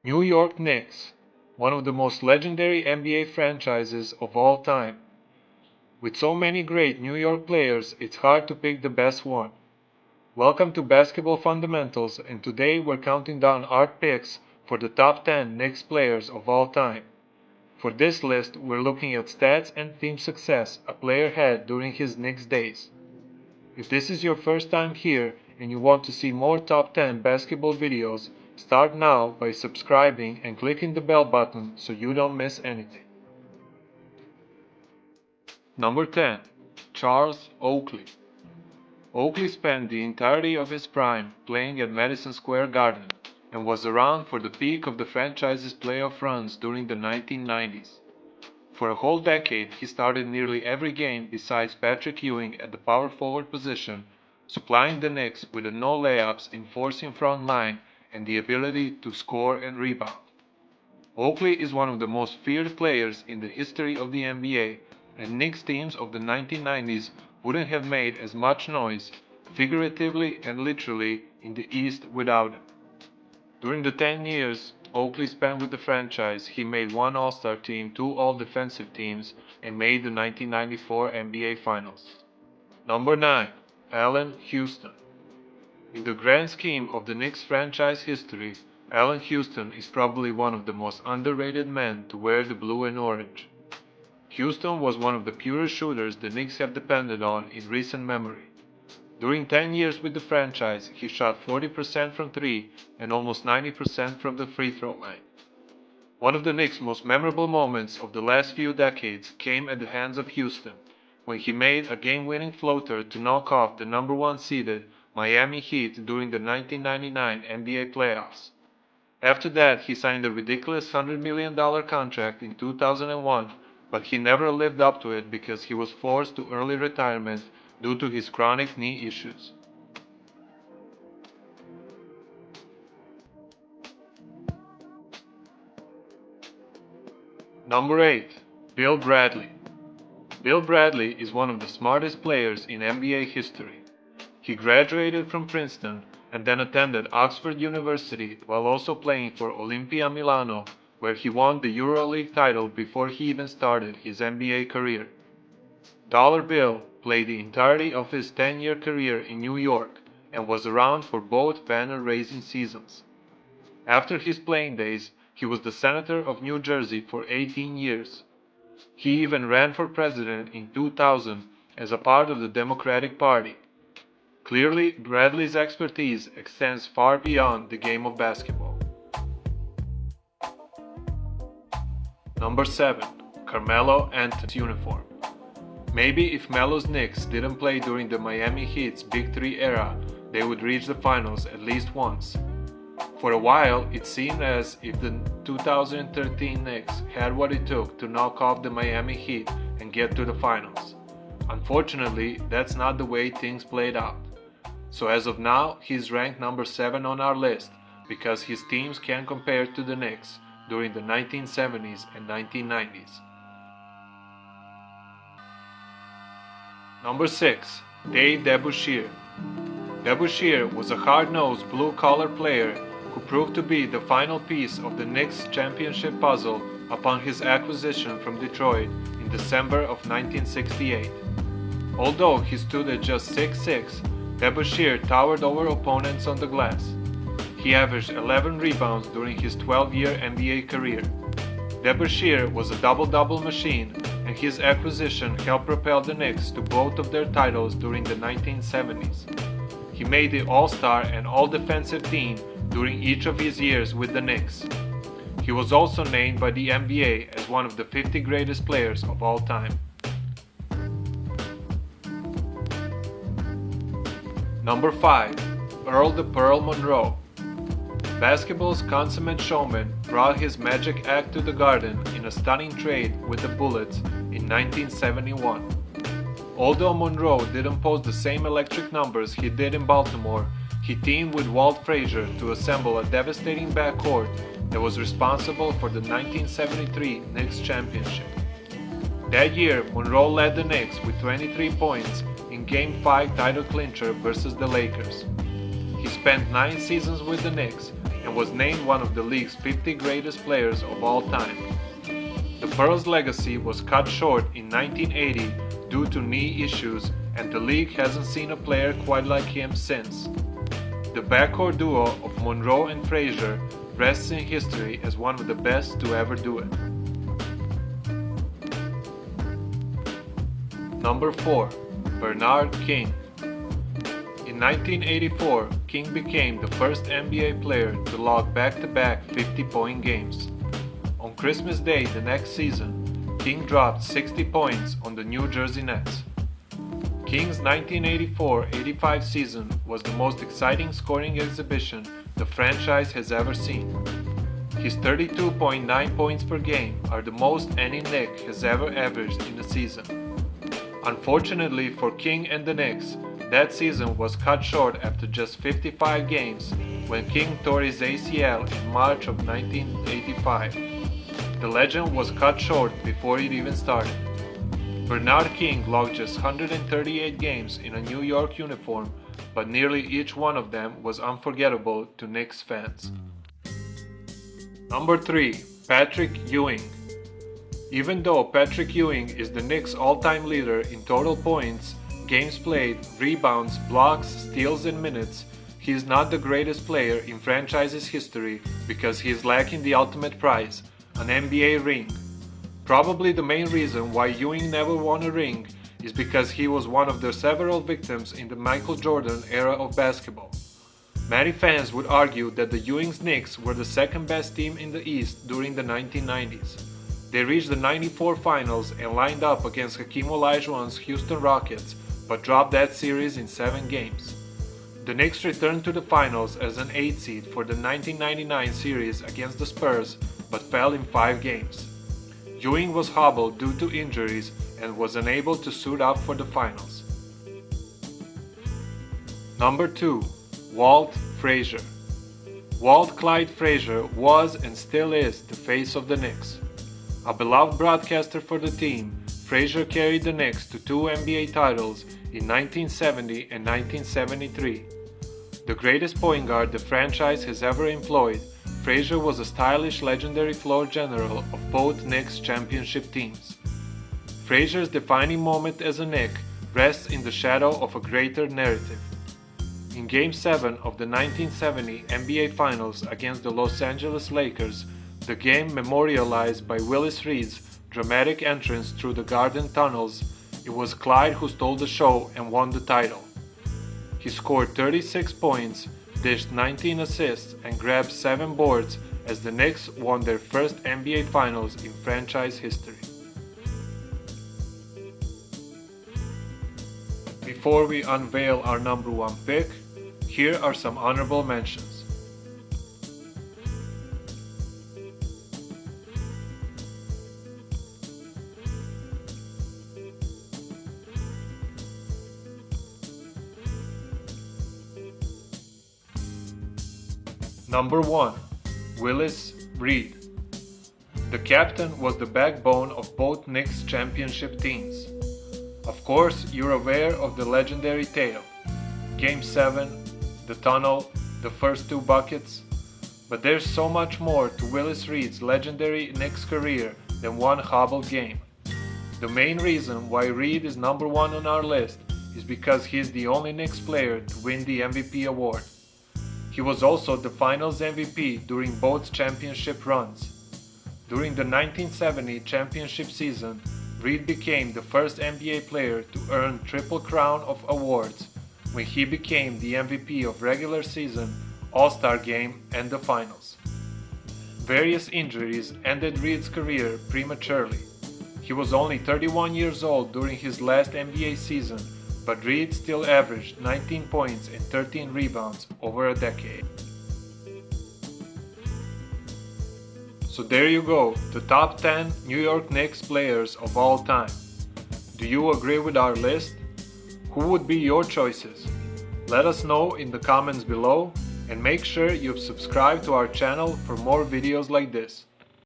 New York Knicks, one of the most legendary NBA franchises of all time. With so many great New York players, it's hard to pick the best one. Welcome to Basketball Fundamentals, and today we're counting down our picks for the top 10 Knicks players of all time. For this list, we're looking at stats and team success a player had during his Knicks days. If this is your first time here and you want to see more top 10 basketball videos, start now by subscribing and clicking the bell button so you don't miss anything. Number 10. Charles Oakley. Oakley spent the entirety of his prime playing at Madison Square Garden and was around for the peak of the franchise's playoff runs during the 1990s. For a whole decade, he started nearly every game besides Patrick Ewing at the power forward position, supplying the Knicks with a no layups enforcing front line and the ability to score and rebound. Oakley is one of the most feared players in the history of the NBA, and Knicks teams of the 1990s wouldn't have made as much noise, figuratively and literally, in the East without him. During the 10 years Oakley spent with the franchise, he made one All-Star team, two All-Defensive teams, and made the 1994 NBA Finals. Number 9. Allen Houston. In the grand scheme of the Knicks franchise history, Allen Houston is probably one of the most underrated men to wear the blue and orange. Houston was one of the purest shooters the Knicks have depended on in recent memory. During 10 years with the franchise, he shot 40% from 3 and almost 90% from the free throw line. One of the Knicks' most memorable moments of the last few decades came at the hands of Houston, when he made a game-winning floater to knock off the number 1 seeded Miami Heat during the 1999 NBA playoffs. After that, he signed a ridiculous $100 million contract in 2001, but he never lived up to it because he was forced to early retirement due to his chronic knee issues. Number 8. Bill Bradley. Bill Bradley is one of the smartest players in NBA history. He graduated from Princeton and then attended Oxford University while also playing for Olimpia Milano, where he won the EuroLeague title before he even started his NBA career. Dollar Bill played the entirety of his 10-year career in New York and was around for both banner-raising seasons. After his playing days, he was the Senator of New Jersey for 18 years. He even ran for president in 2000 as a part of the Democratic Party. Clearly, Bradley's expertise extends far beyond the game of basketball. Number 7. Carmelo Anthony's uniform. Maybe if Melo's Knicks didn't play during the Miami Heat's Big Three era, they would reach the finals at least once. For a while, it seemed as if the 2013 Knicks had what it took to knock off the Miami Heat and get to the finals. Unfortunately, that's not the way things played out. So as of now, he's ranked number 7 on our list because his teams can't compare to the Knicks during the 1970s and 1990s. Number 6. Dave DeBashir. DeBashir was a hard-nosed blue-collar player who proved to be the final piece of the Knicks championship puzzle upon his acquisition from Detroit in December of 1968. Although he stood at just 6'6", DeBashir towered over opponents on the glass. He averaged 11 rebounds during his 12-year NBA career. DeBashir was a double-double machine, and his acquisition helped propel the Knicks to both of their titles during the 1970s. He made the All-Star and All-Defensive team during each of his years with the Knicks. He was also named by the NBA as one of the 50 greatest players of all time. Number 5. Earl "the Pearl" Monroe. Basketball's consummate showman brought his magic act to the Garden in a stunning trade with the Bullets in 1971. Although Monroe didn't post the same electric numbers he did in Baltimore, he teamed with Walt Frasier to assemble a devastating backcourt that was responsible for the 1973 Knicks championship. That year, Monroe led the Knicks with 23 points in Game 5 title clincher versus the Lakers. He spent 9 seasons with the Knicks and was named one of the league's 50 greatest players of all time. The Pearl's legacy was cut short in 1980 due to knee issues, and the league hasn't seen a player quite like him since. The backcourt duo of Monroe and Frasier rests in history as one of the best to ever do it. Number 4. Bernard King. In 1984, King became the first NBA player to log back-to-back 50-point games. On Christmas Day the next season, King dropped 60 points on the New Jersey Nets. King's 1984-85 season was the most exciting scoring exhibition the franchise has ever seen. His 32.9 points per game are the most any Knick has ever averaged in a season. Unfortunately for King and the Knicks, that season was cut short after just 55 games when King tore his ACL in March of 1985. The legend was cut short before it even started. Bernard King logged just 138 games in a New York uniform, but nearly each one of them was unforgettable to Knicks fans. Number 3. Patrick Ewing. Even though Patrick Ewing is the Knicks' all-time leader in total points, games played, rebounds, blocks, steals and minutes, he is not the greatest player in franchise's history because he is lacking the ultimate prize, an NBA ring. Probably the main reason why Ewing never won a ring is because he was one of the several victims in the Michael Jordan era of basketball. Many fans would argue that the Ewing's Knicks were the second best team in the East during the 1990s. They reached the '94 finals and lined up against Hakeem Olajuwon's Houston Rockets, but dropped that series in 7 games. The Knicks returned to the finals as an 8 seed for the 1999 series against the Spurs, but fell in 5 games. Ewing was hobbled due to injuries and was unable to suit up for the finals. Number 2. Walt Frasier. Walt Clyde Frasier was and still is the face of the Knicks. A beloved broadcaster for the team, Frasier carried the Knicks to 2 NBA titles in 1970 and 1973. The greatest point guard the franchise has ever employed, Frasier was a stylish, legendary floor general of both Knicks championship teams. Frasier's defining moment as a Knick rests in the shadow of a greater narrative. In Game 7 of the 1970 NBA Finals against the Los Angeles Lakers, the game memorialized by Willis Reed's dramatic entrance through the Garden Tunnels, it was Clyde who stole the show and won the title. He scored 36 points, dished 19 assists, and grabbed 7 boards as the Knicks won their first NBA Finals in franchise history. Before we unveil our number 1 pick, here are some honorable mentions. Number 1. Willis Reed. The captain was the backbone of both Knicks championship teams. Of course, you're aware of the legendary tale. Game 7, the tunnel, the first 2 buckets. But there's so much more to Willis Reed's legendary Knicks career than one hobbled game. The main reason why Reed is number 1 on our list is because he is the only Knicks player to win the MVP award. He was also the Finals MVP during both championship runs. During the 1970 championship season, Reed became the first NBA player to earn Triple Crown of awards when he became the MVP of regular season, All-Star Game, and the Finals. Various injuries ended Reed's career prematurely. He was only 31 years old during his last NBA season, but Reed still averaged 19 points and 13 rebounds over a decade. So there you go, the top 10 New York Knicks players of all time. Do you agree with our list? Who would be your choices? Let us know in the comments below, and make sure you've subscribed to our channel for more videos like this.